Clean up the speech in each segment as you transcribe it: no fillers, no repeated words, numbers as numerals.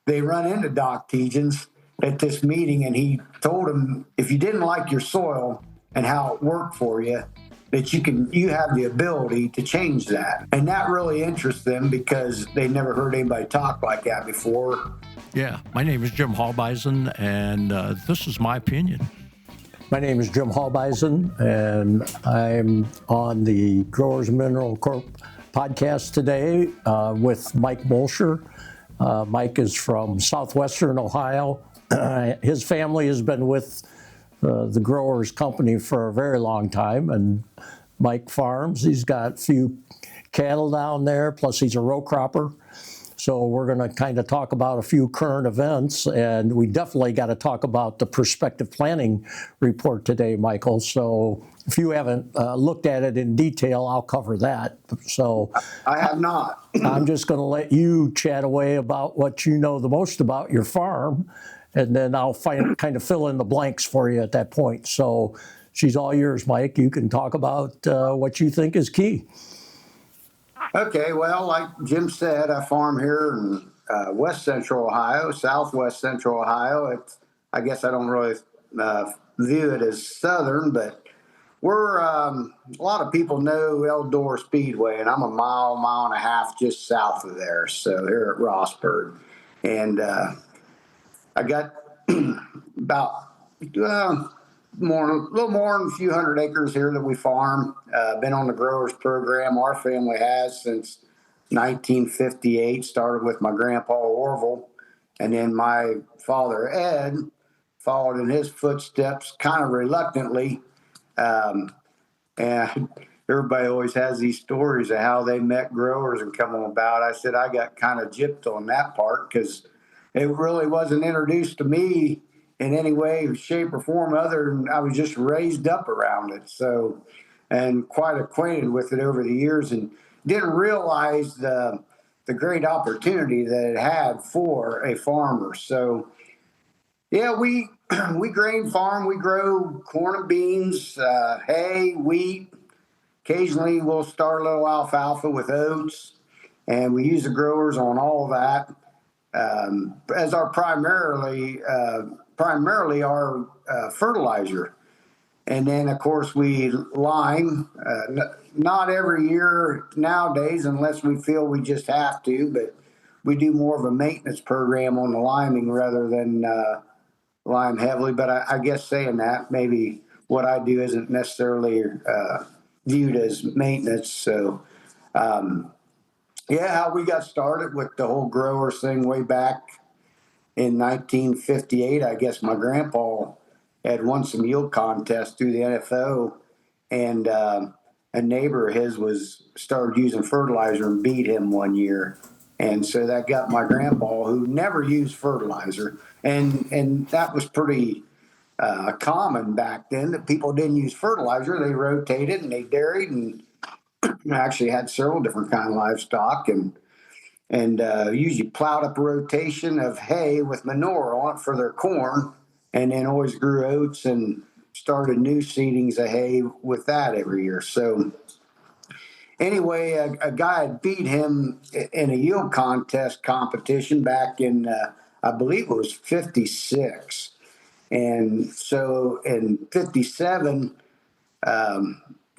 they run into Doc Tiedjens at this meeting, and he told him, if you didn't like your soil and how it worked for you, that you have the ability to change that. And that really interests them because they never heard anybody talk like that before. Yeah, my name is Jim Hallbeisen, and this is my opinion. My name is Jim Hallbeisen, and I'm on the Growers Mineral Corp podcast today with Mike Bulcher. Mike is from southwestern Ohio. His family has been with the Growers Company for a very long time, and Mike farms. He's got a few cattle down there, plus he's a row cropper. So we're going to kind of talk about a few current events, and we definitely got to talk about the prospective planning report today, Michael. So if you haven't looked at it in detail, I'll cover that. So I have not. I'm just going to let you chat away about what you know the most about your farm, and then I'll kind of fill in the blanks for you at that point. So she's all yours, Mike. You can talk about what you think is key. Okay, well, like Jim said, I farm here in west central Ohio, southwest central Ohio. I guess I don't really view it as southern, but we're a lot of people know Eldor Speedway, and I'm a mile and a half just south of there. So here at Rossburg, and I got about a little more than a few hundred acres here that we farm. Been on the growers program. Our family has since 1958. Started with my grandpa Orville, and then my father Ed followed in his footsteps, kind of reluctantly. And everybody always has these stories of how they met growers and come on about. I said I got kind of gypped on that part because it really wasn't introduced to me in any way, shape, or form other than I was just raised up around it. So, and quite acquainted with it over the years, and didn't realize the great opportunity that it had for a farmer. So, yeah, we grain farm. We grow corn and beans, hay, wheat. Occasionally, we'll start a little alfalfa with oats, and we use the growers on all of that as our primarily our fertilizer. And then, of course, we lime, not every year nowadays unless we feel we just have to, but we do more of a maintenance program on the liming rather than lime heavily. But I guess saying that, maybe what I do isn't necessarily viewed as maintenance. So, yeah, how we got started with the whole growers thing way back in 1958, I guess my grandpa had won some yield contests through the NFO, and a neighbor of his started using fertilizer and beat him one year. And so that got my grandpa, who never used fertilizer, and that was pretty common back then, that people didn't use fertilizer. They rotated and they dairied and actually had several different kind of livestock, and usually plowed up a rotation of hay with manure on it for their corn, and then always grew oats and started new seedings of hay with that every year. So anyway, a guy had beat him in a yield contest competition back in, I believe it was 56. And so in 57,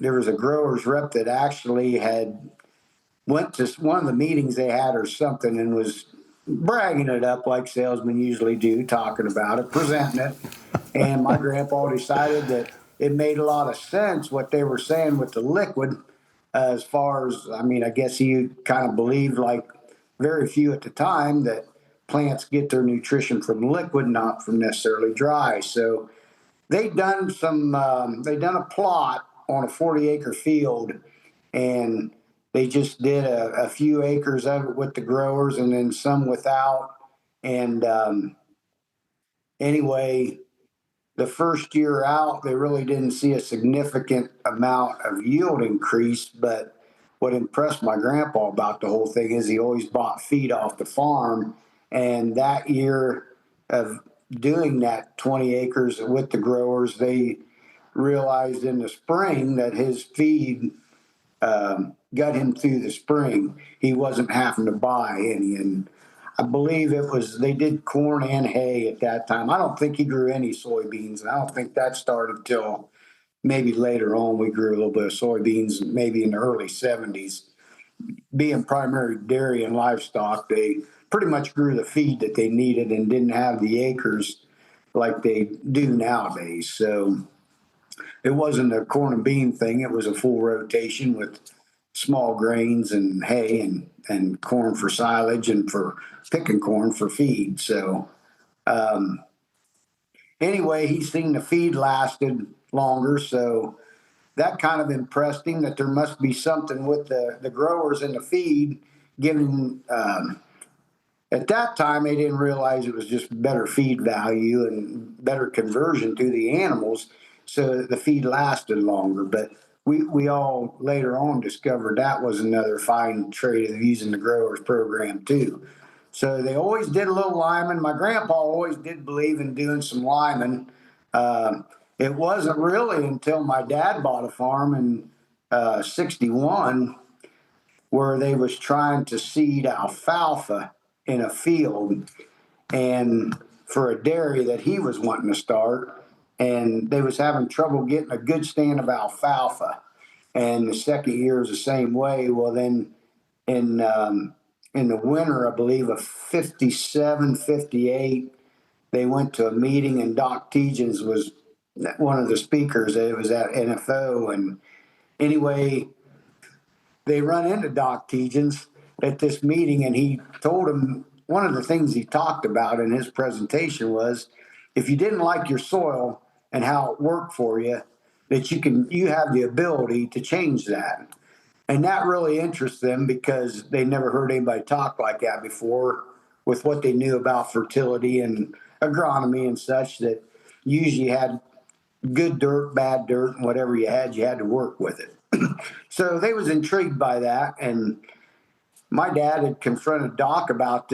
there was a growers rep that actually had went to one of the meetings they had or something and was bragging it up like salesmen usually do, talking about it, presenting it. And my grandpa decided that it made a lot of sense what they were saying with the liquid, as far as, I mean, I guess he kind of believed, like very few at the time, that plants get their nutrition from liquid, not from necessarily dry. So they done a plot on a 40-acre field, and they just did a few acres of it with the growers and then some without. And anyway, the first year out, they really didn't see a significant amount of yield increase. But what impressed my grandpa about the whole thing is he always bought feed off the farm. And that year of doing that 20 acres with the growers, they realized in the spring that his feed got him through the spring. He wasn't having to buy any. And I believe they did corn and hay at that time. I don't think he grew any soybeans, and I don't think that started till maybe later on. We grew a little bit of soybeans, maybe in the early 70s. Being primary dairy and livestock, they pretty much grew the feed that they needed and didn't have the acres like they do nowadays. So it wasn't a corn and bean thing. It was a full rotation with small grains and hay and corn for silage and for picking corn for feed. So anyway, he's seen the feed lasted longer. So that kind of impressed him that there must be something with the growers in the feed giving at that time they didn't realize it was just better feed value and better conversion to the animals, so the feed lasted longer. But we all later on discovered that was another fine trait of using the growers program too. So they always did a little liming. My grandpa always did believe in doing some liming. It wasn't really until my dad bought a farm in 61 where they was trying to seed alfalfa in a field and for a dairy that he was wanting to start, and they was having trouble getting a good stand of alfalfa. And the second year is the same way. Well, then in the winter, I believe of 57, 58, they went to a meeting and Doc Tiedjens was one of the speakers. It was at NFO. And anyway, they run into Doc Tiedjens at this meeting, and he told them one of the things he talked about in his presentation was if you didn't like your soil and how it worked for you, that you have the ability to change that. And that really interests them because they never heard anybody talk like that before with what they knew about fertility and agronomy and such, that you usually had good dirt, bad dirt, and whatever you had to work with it. So they was intrigued by that, and my dad had confronted Doc about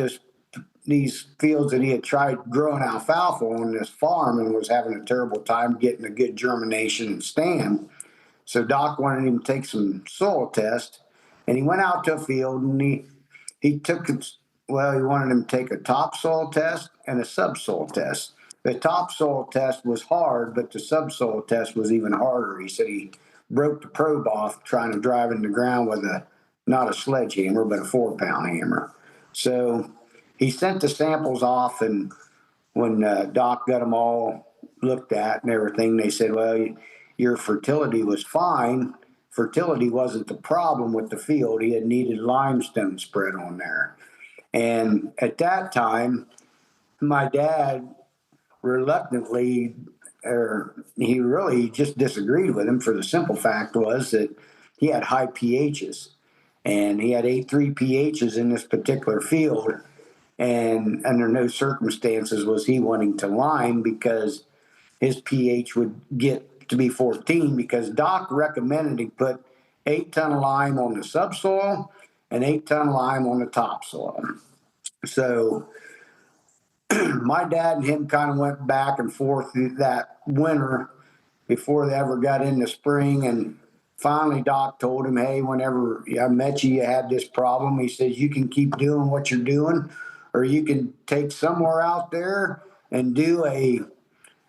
these fields that he had tried growing alfalfa on this farm and was having a terrible time getting a good germination and stand. So Doc wanted him to take some soil tests, and he went out to a field and he took well, he wanted him to take a topsoil test and a subsoil test. The topsoil test was hard, but the subsoil test was even harder. He said he broke the probe off trying to drive in the ground with not a sledgehammer, but a 4-pound hammer. So he sent the samples off, and when Doc got them all looked at and everything, they said, well, your fertility was fine. Fertility wasn't the problem with the field. He had needed limestone spread on there. And at that time, my dad reluctantly, or he really just disagreed with him for the simple fact was that he had high pHs. And he had 8.3 pHs in this particular field. And under no circumstances was he wanting to lime because his pH would get to be 14, because Doc recommended he put 8 ton of lime on the subsoil and 8 ton lime on the topsoil. So my dad and him kind of went back and forth that winter before they ever got into spring. And finally, Doc told him, hey, whenever I met you, you had this problem. He says, you can keep doing what you're doing, or you can take somewhere out there and do an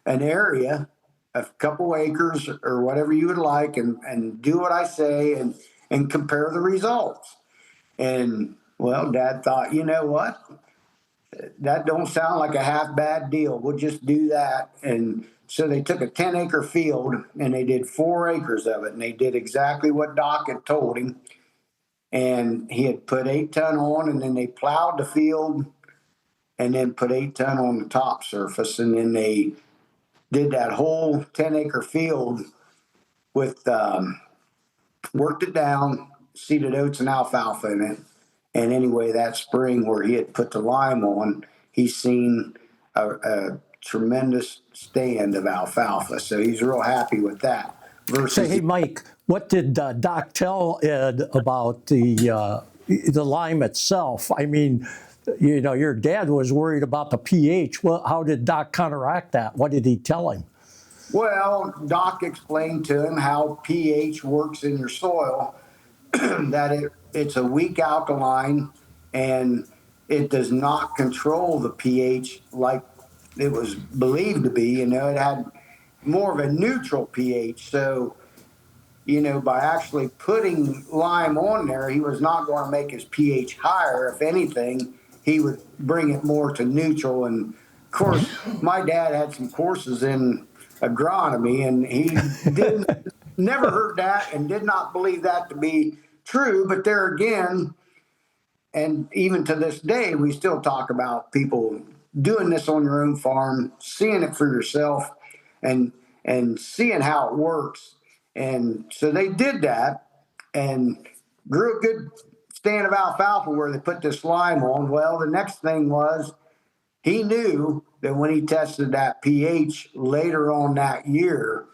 area, a couple acres or whatever you would like, and do what I say and compare the results. And well, Dad thought, you know what? That don't sound like a half bad deal. We'll just do that. And so they took a 10-acre field and they did 4 acres of it. And they did exactly what Doc had told him. And he had put 8 ton on, and then they plowed the field and then put 8 ton on the top surface. And then they did that whole 10-acre field with, worked it down, seeded oats and alfalfa in it. And anyway, that spring where he had put the lime on, he's seen a tremendous stand of alfalfa. So he's real happy with that. Say, hey, Mike, what did Doc tell Ed about the lime itself? I mean, you know, your dad was worried about the pH. Well, how did Doc counteract that? What did he tell him? Well, Doc explained to him how pH works in your soil, that it's a weak alkaline, and it does not control the pH like it was believed to be. You know, it had more of a neutral pH. So, you know, by actually putting lime on there, he was not going to make his pH higher. If anything, he would bring it more to neutral. And of course, my dad had some courses in agronomy, and he didn't never heard that and did not believe that to be true. But there again, and even to this day, we still talk about people doing this on your own farm, seeing it for yourself, and seeing how it works. And so they did that and grew a good stand of alfalfa where they put this lime on. Well, the next thing was he knew that when he tested that pH later on that year,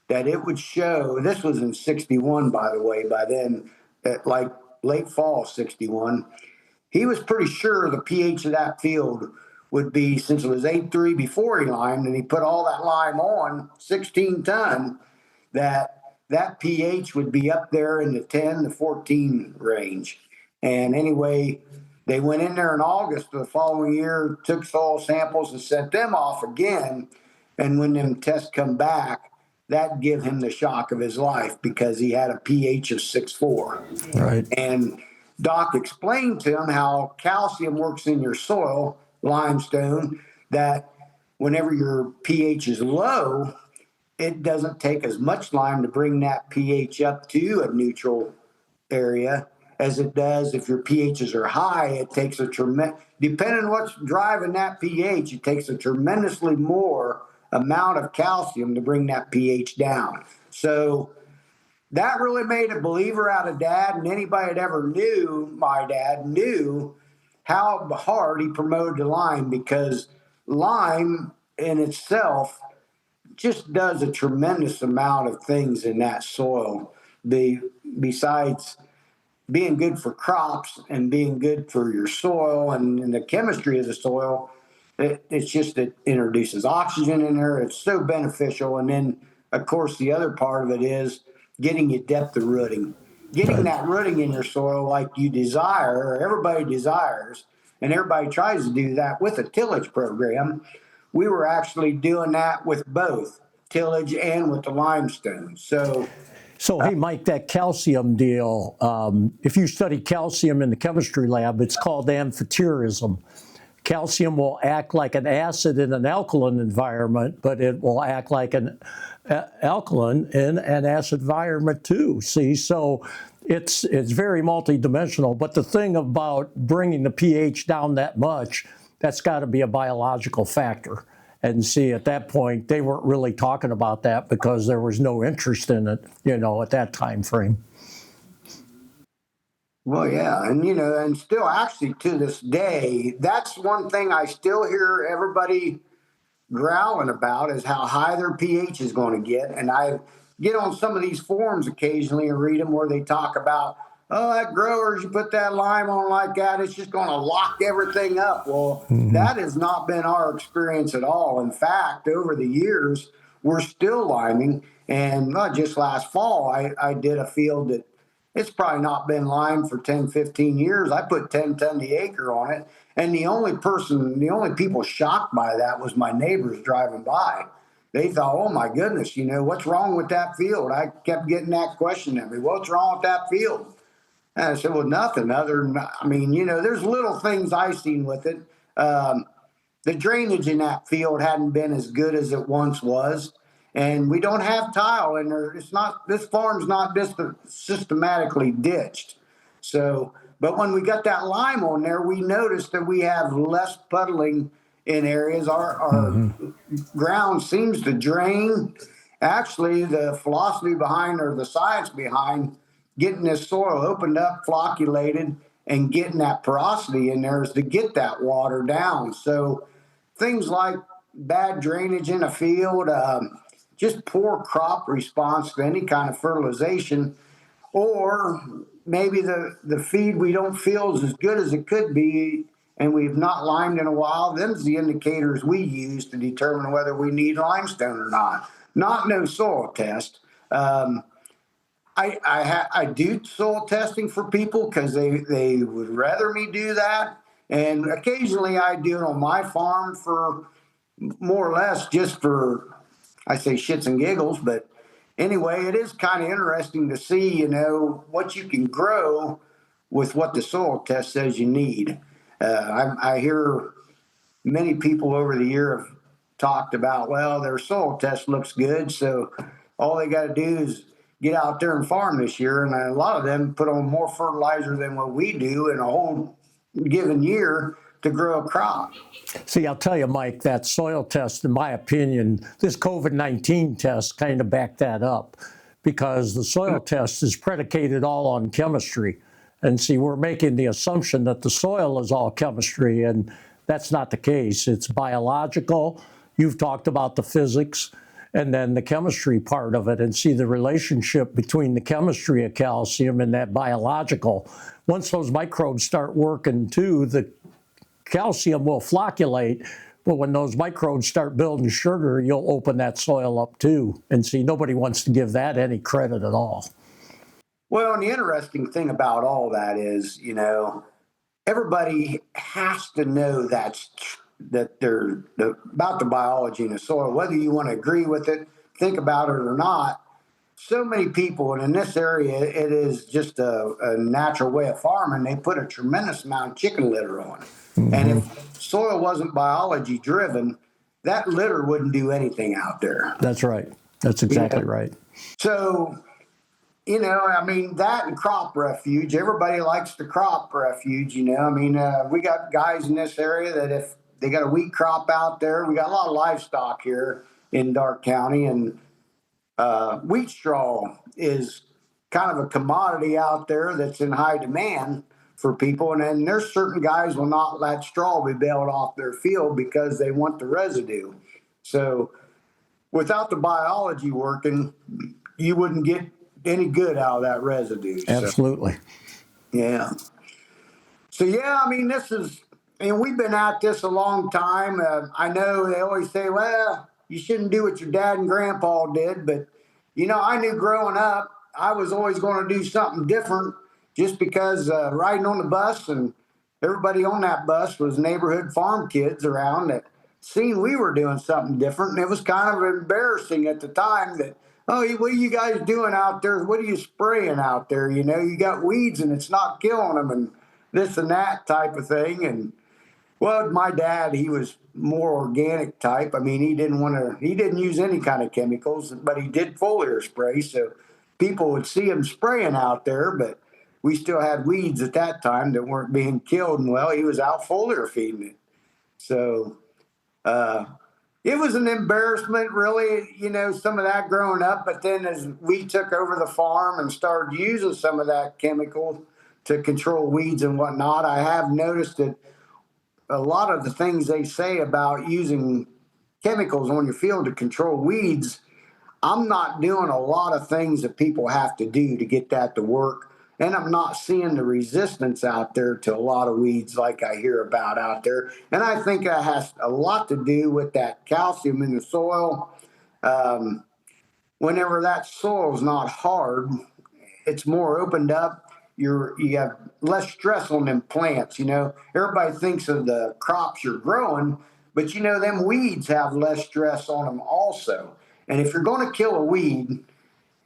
that it would show. This was in 61, by the way, by then, at like late fall 61. He was pretty sure the pH of that field would be, since it was 8.3 before he limed and he put all that lime on 16 ton, that pH would be up there in the 10 to 14 range. And anyway, they went in there in August of the following year, took soil samples and sent them off again. And when them tests come back, that give him the shock of his life because he had a pH of 6.4. Right. And Doc explained to him how calcium works in your soil, limestone, that whenever your pH is low, it doesn't take as much lime to bring that pH up to a neutral area as it does if your pHs are high. It takes a tremendous, depending on what's driving that pH, it takes a tremendously more amount of calcium to bring that pH down. So that really made a believer out of Dad, and anybody that ever knew my dad knew how hard he promoted lime, because lime in itself just does a tremendous amount of things in that soil. Besides being good for crops and being good for your soil and the chemistry of the soil, it's just, it introduces oxygen in there. It's so beneficial. And then, of course, the other part of it is getting you depth of rooting, getting that rooting in your soil like you desire, or everybody desires, and everybody tries to do that with a tillage program. We were actually doing that with both tillage and with the limestone. So, hey, Mike, that calcium deal, if you study calcium in the chemistry lab, it's called amphoterism. Calcium will act like an acid in an alkaline environment, but it will act like an alkaline in an acid environment too. See, so it's very multidimensional. But the thing about bringing the pH down that much, that's got to be a biological factor. And see, at that point, they weren't really talking about that because there was no interest in it, you know, at that time frame. Well, yeah, and you know, and still actually to this day, that's one thing I still hear everybody growling about is how high their pH is going to get. And I get on some of these forums occasionally and read them where they talk about, oh, that growers, you put that lime on like that, it's just going to lock everything up. Well, that has not been our experience at all. In fact, over the years, we're still liming. And not just last fall, I did a field that it's probably not been limed for 10, 15 years. I put 10 ton the acre on it. And the only people shocked by that was my neighbors driving by. They thought, oh my goodness, you know, what's wrong with that field? I kept getting that question at me. What's wrong with that field? And I said, well, nothing other than, I mean, you know, there's little things I seen with it. The drainage in that field hadn't been as good as it once was. And we don't have tile in there. It's not, this farm's not just systematically ditched. So, but when we got that lime on there, we noticed that we have less puddling in areas. Our ground seems to drain. Actually, the philosophy behind, or the science behind getting this soil opened up, flocculated, and getting that porosity in there is to get that water down. So things like bad drainage in a field, just poor crop response to any kind of fertilization, or maybe the feed we don't feel is as good as it could be and we've not limed in a while. Them's the indicators we use to determine whether we need limestone or not. Not no soil test. I do soil testing for people because they would rather me do that. And occasionally I do it on my farm for more or less just for, I say shits and giggles, but anyway, it is kind of interesting to see, what you can grow with what the soil test says you need. I hear many people over the year have talked about, well, their soil test looks good, so all they got to do is get out there and farm this year. And a lot of them put on more fertilizer than what we do in a whole given year to grow a crop. See, I'll tell you, Mike, that soil test, in my opinion, this COVID-19 test kind of backed that up, because the soil test is predicated all on chemistry. And see, we're making the assumption that the soil is all chemistry, and that's not the case. It's biological. You've talked about the physics and then the chemistry part of it, and see the relationship between the chemistry of calcium and that biological. Once those microbes start working too, the calcium will flocculate, but when those microbes start building sugar, you'll open that soil up too. And see, nobody wants to give that any credit at all. Well, and the interesting thing about all that is, everybody has to know that they're about the biology in the soil, whether you want to agree with it, think about it or not. So many people, and in this area, it is just a natural way of farming. They put a tremendous amount of chicken litter on it. Mm-hmm. And if soil wasn't biology driven, that litter wouldn't do anything out there. That's right. That's exactly right. So, that and crop refuge, everybody likes the crop refuge, we got guys in this area that if they got a wheat crop out there, we got a lot of livestock here in Darke County, and wheat straw is kind of a commodity out there that's in high demand for people. And then there's certain guys will not let straw be baled off their field because they want the residue. So without the biology working, you wouldn't get any good out of that residue. Absolutely. So, yeah. So, we've been at this a long time. I know they always say, well, you shouldn't do what your dad and grandpa did. But, I knew growing up, I was always going to do something different just because riding on the bus and everybody on that bus was neighborhood farm kids around that seen we were doing something different. And it was kind of embarrassing at the time that, oh, what are you guys doing out there? What are you spraying out there? You got weeds and it's not killing them and this and that type of thing. And well, my dad, he was more organic type. He didn't use any kind of chemicals, but he did foliar spray. So people would see him spraying out there, but we still had weeds at that time that weren't being killed. And well, he was out foliar feeding it. So, it was an embarrassment, really, some of that growing up. But then as we took over the farm and started using some of that chemical to control weeds and whatnot, I have noticed that a lot of the things they say about using chemicals on your field to control weeds, I'm not doing a lot of things that people have to do to get that to work. And I'm not seeing the resistance out there to a lot of weeds like I hear about out there. And I think that has a lot to do with that calcium in the soil. Whenever that soil is not hard, it's more opened up. You have less stress on them plants. Everybody thinks of the crops you're growing, but them weeds have less stress on them also. And if you're going to kill a weed,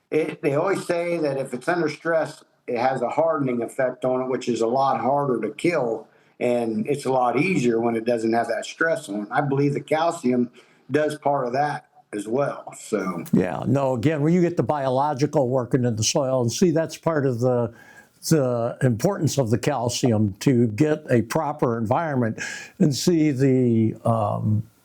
they always say that if it's under stress, it has a hardening effect on it, which is a lot harder to kill. And it's a lot easier when it doesn't have that stress on it. I believe the calcium does part of that as well. So, yeah, no, again, when you get the biological working in the soil, and see, that's part of the importance of the calcium, to get a proper environment. And see, the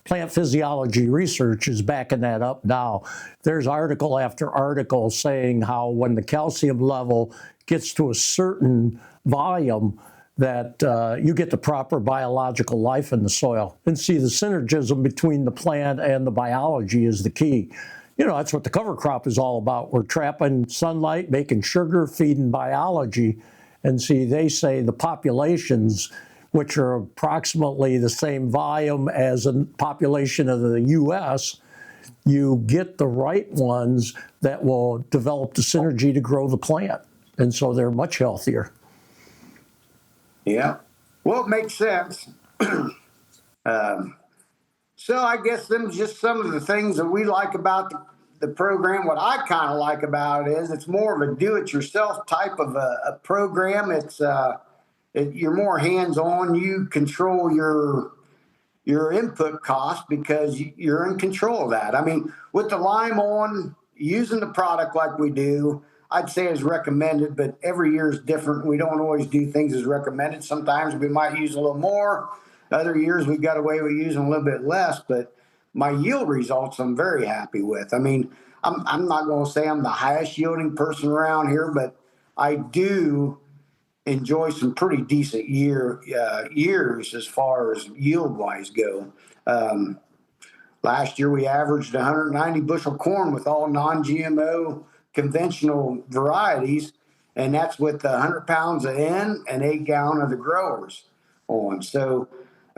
plant physiology research is backing that up now. There's article after article saying how when the calcium level gets to a certain volume, that you get the proper biological life in the soil. And see, the synergism between the plant and the biology is the key. That's what the cover crop is all about. We're trapping sunlight, making sugar, feeding biology. And see, they say the populations, which are approximately the same volume as a population of the U.S., you get the right ones that will develop the synergy to grow the plant. And so they're much healthier. Yeah. Well, it makes sense. So I guess them just some of the things that we like about the program. What I kind of like about it is it's more of a do-it-yourself type of a program. You're more hands-on. You control your input cost because you're in control of that. I mean, with the lime on, using the product like we do, I'd say is recommended, but every year is different. We don't always do things as recommended. Sometimes we might use a little more. Other years we got away with using a little bit less, but my yield results I'm very happy with. I mean, I'm not going to say I'm the highest yielding person around here, but I do enjoy some pretty decent years as far as yield wise go. Um, Last year we averaged 190 bushel corn with all non-GMO conventional varieties, and that's with 100 pounds of N and 8 gallon of the growers on. So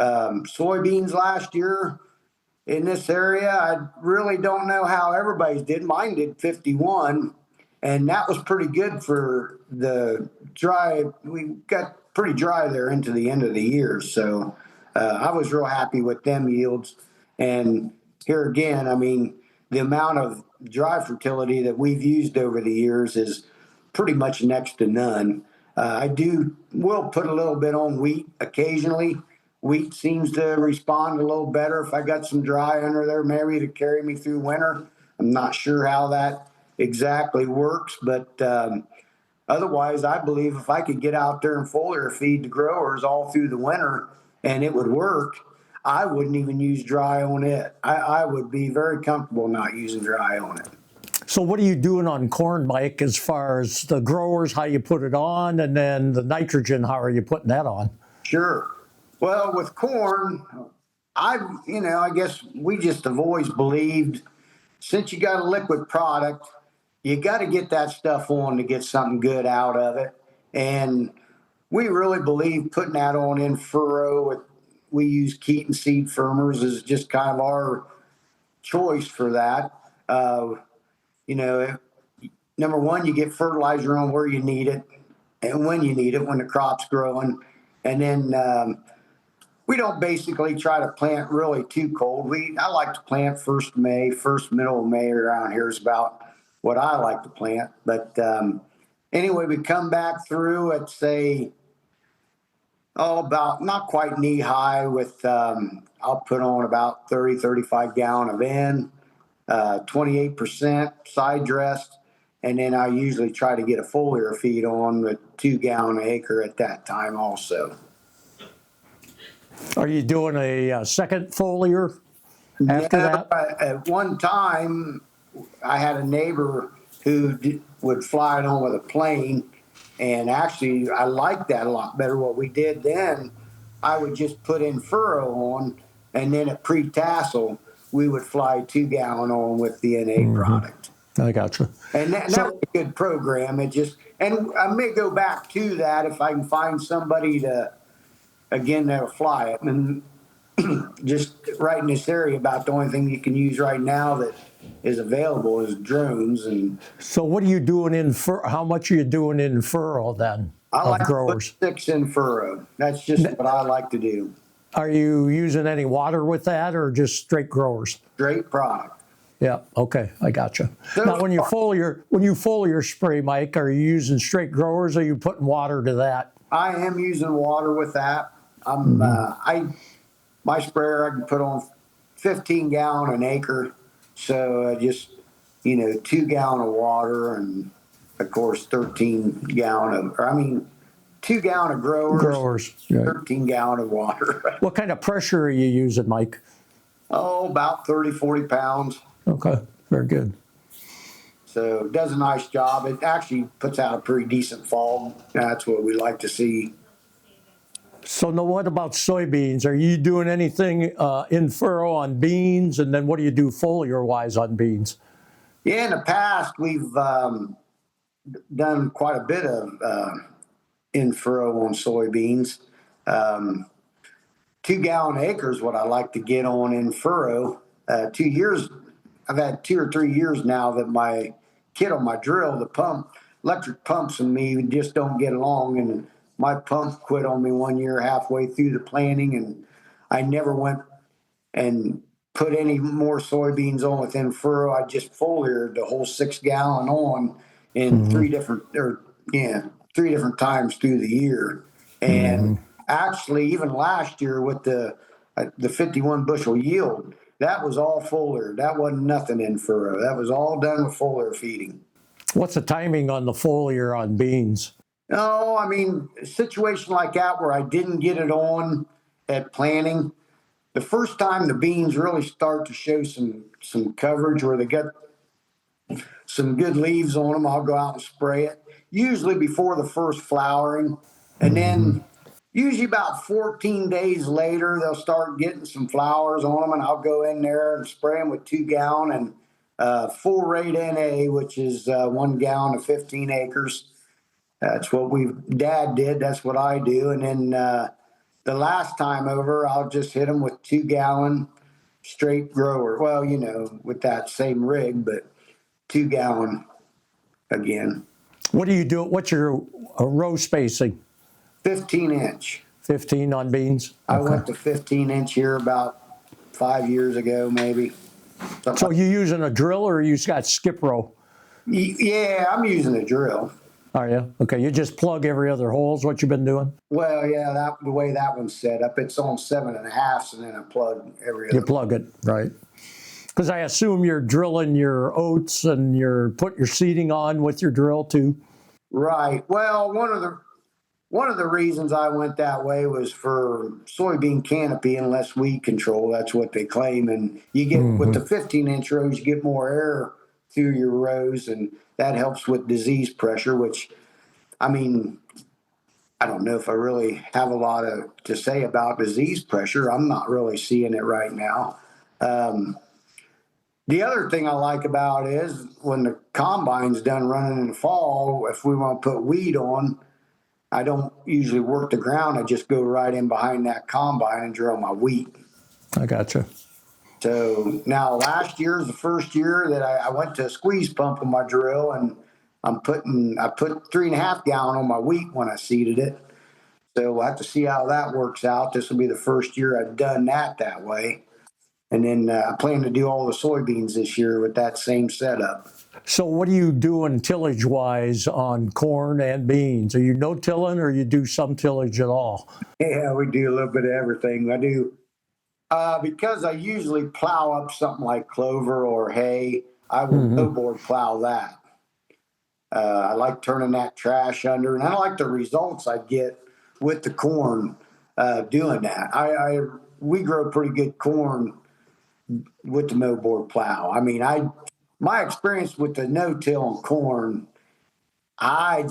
soybeans last year in this area, I really don't know how everybody's did. Mine did 51, and that was pretty good for the dry. We got pretty dry there into the end of the year, so I was real happy with them yields. And here again, I mean, the amount of dry fertility that we've used over the years is pretty much next to none. I do will put a little bit on wheat occasionally. Wheat seems to respond a little better if I got some dry under there, maybe to carry me through winter. I'm not sure how that exactly works, but otherwise, I believe if I could get out there and foliar feed the growers all through the winter and it would work, I wouldn't even use dry on it. I would be very comfortable not using dry on it. So what are you doing on corn, Mike, as far as the growers, how you put it on, and then the nitrogen, how are you putting that on? Sure. Well, with corn, I guess we just have always believed since you got a liquid product, you got to get that stuff on to get something good out of it. And we really believe putting that on in furrow. We use Keaton seed firmers as just kind of our choice for that. You know, Number one, you get fertilizer on where you need it and when you need it, when the crop's growing. And then we don't basically try to plant really too cold. I like to plant first May, first middle of May around here is about what I like to plant. But anyway, we come back through at say, about not quite knee high with, I'll put on about 30, 35 gallon of N, 28% side dressed. And then I usually try to get a foliar feed on with 2 gallon an acre at that time also. Are you doing a second foliar after No, that? at one time, I had a neighbor who would fly it on with a plane, and actually, I liked that a lot better. What we did then, I would just put in furrow on, and then at pre-tassel, we would fly 2 gallon on with the NA product. I gotcha. And that was a good program. And I may go back to that if I can find somebody that'll fly it. And just right in this area, about the only thing you can use right now that is available is drones. And So what are you doing in how much are you doing in furrow then I of like to growers? put 6 in furrow. That's just what I like to do. Are you using any water with that or just straight growers? Straight product. Yeah, okay, I gotcha. So Now when you foliar spray, Mike, are you using straight growers or are you putting water to that? I am using water with that. My sprayer I can put on 15 gallon an acre. So just 2 gallon of water and of course 2 gallon of growers, Yeah. 13 gallon of water. What kind of pressure are you using, Mike? Oh, about 30, 40 pounds. Okay, very good. So it does a nice job. It actually puts out a pretty decent fog. That's what we like to see. So now what about soybeans? Are you doing anything in furrow on beans? And then what do you do foliar wise on beans? Yeah, in the past, we've done quite a bit of in furrow on soybeans. 2 gallon acres, what I like to get on in furrow. 2 years, I've had 2 or 3 years now that my kit on my drill, the electric pumps and me just don't get along. And my pump quit on me one year halfway through the planting, and I never went and put any more soybeans on within furrow. I just foliared the whole 6 gallon on in three different times through the year. And actually, even last year with the 51 bushel yield, that was all foliar. That wasn't nothing in furrow. That was all done with foliar feeding. What's the timing on the foliar on beans? No, I mean, a situation like that where I didn't get it on at planting, the first time the beans really start to show some coverage where they get some good leaves on them, I'll go out and spray it, usually before the first flowering. And then usually about 14 days later, they'll start getting some flowers on them, and I'll go in there and spray them with 2 gallon and full rate NA, which is 1 gallon to 15 acres. That's what Dad did. That's what I do. And then the last time over, I'll just hit them with 2 gallon straight grower. Well, with that same rig, but 2 gallon again. What do you do? What's your row spacing? 15-inch. 15 on beans? I went to 15-inch here about 5 years ago, maybe. So you using a drill or you got skip row? Yeah, I'm using a drill. Are you? Okay, you just plug every other hole is what you've been doing? Well, yeah, the way that one's set up, it's on 7.5, and then I plug every other. You plug it, right. Because I assume you're drilling your oats and you're putting your seeding on with your drill too. Right. Well, one of the reasons I went that way was for soybean canopy and less weed control. That's what they claim. And you get with the 15-inch rows, you get more air through your rows, and that helps with disease pressure, which, I mean, I don't know if I really have a lot to say about disease pressure. I'm not really seeing it right now. The other thing I like about it is when the combine's done running in the fall, if we want to put weed on, I don't usually work the ground. I just go right in behind that combine and drill my wheat. I gotcha. So now last year is the first year that I went to a squeeze pump with my drill, and I put 3.5 gallon on my wheat when I seeded it. So we'll have to see how that works out. This will be the first year I've done that way. And then I plan to do all the soybeans this year with that same setup. So what are you doing tillage-wise on corn and beans? Are you no-tilling or you do some tillage at all? Yeah, we do a little bit of everything. I do. Because I usually plow up something like clover or hay, I will no-board plow that. I like turning that trash under, and I like the results I get with the corn doing that. We grow pretty good corn with the no-board plow. I mean, my experience with the no-till on corn, I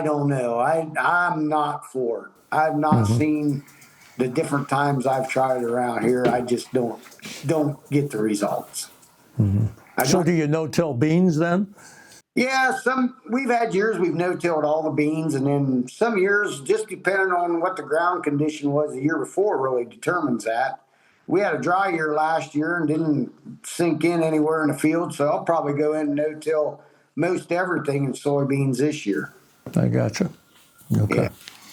don't know. I'm not for it. I've not seen the different times I've tried around here. I just don't get the results. So do you no-till beans then? Yeah, we've had years we've no-tilled all the beans, and then some years, just depending on what the ground condition was the year before, really determines that. We had a dry year last year and didn't sink in anywhere in the field, so I'll probably go in and no-till most everything in soybeans this year. I gotcha. Okay. Yeah.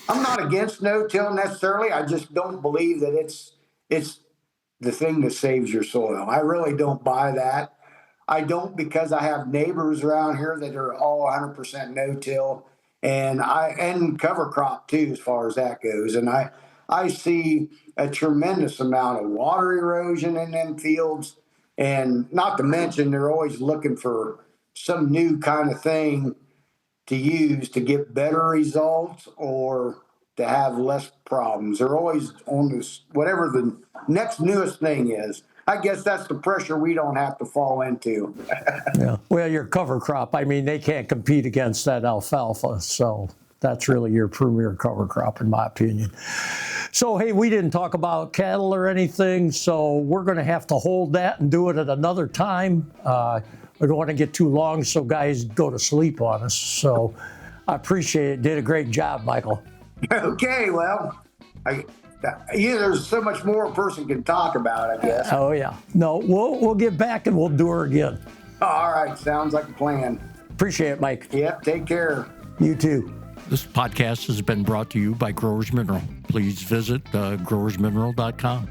I'm not against no-till necessarily. I just don't believe that it's the thing that saves your soil. I really don't buy that. I don't, because I have neighbors around here that are all 100% no-till, and cover crop too, as far as that goes. And I see a tremendous amount of water erosion in them fields, and not to mention they're always looking for some new kind of thing to use to get better results or to have less problems. They're always on this, whatever the next newest thing is. I guess that's the pressure we don't have to fall into. Yeah. Well, your cover crop, I mean, they can't compete against that alfalfa. So that's really your premier cover crop, in my opinion. So, hey, we didn't talk about cattle or anything, so we're going to have to hold that and do it at another time. We don't want to get too long so guys go to sleep on us. So I appreciate it. Did a great job, Michael. Okay, well, there's so much more a person can talk about, I guess. Oh, yeah. No, we'll get back and we'll do her again. All right, sounds like a plan. Appreciate it, Mike. Yep, take care. You too. This podcast has been brought to you by Growers Mineral. Please visit growersmineral.com.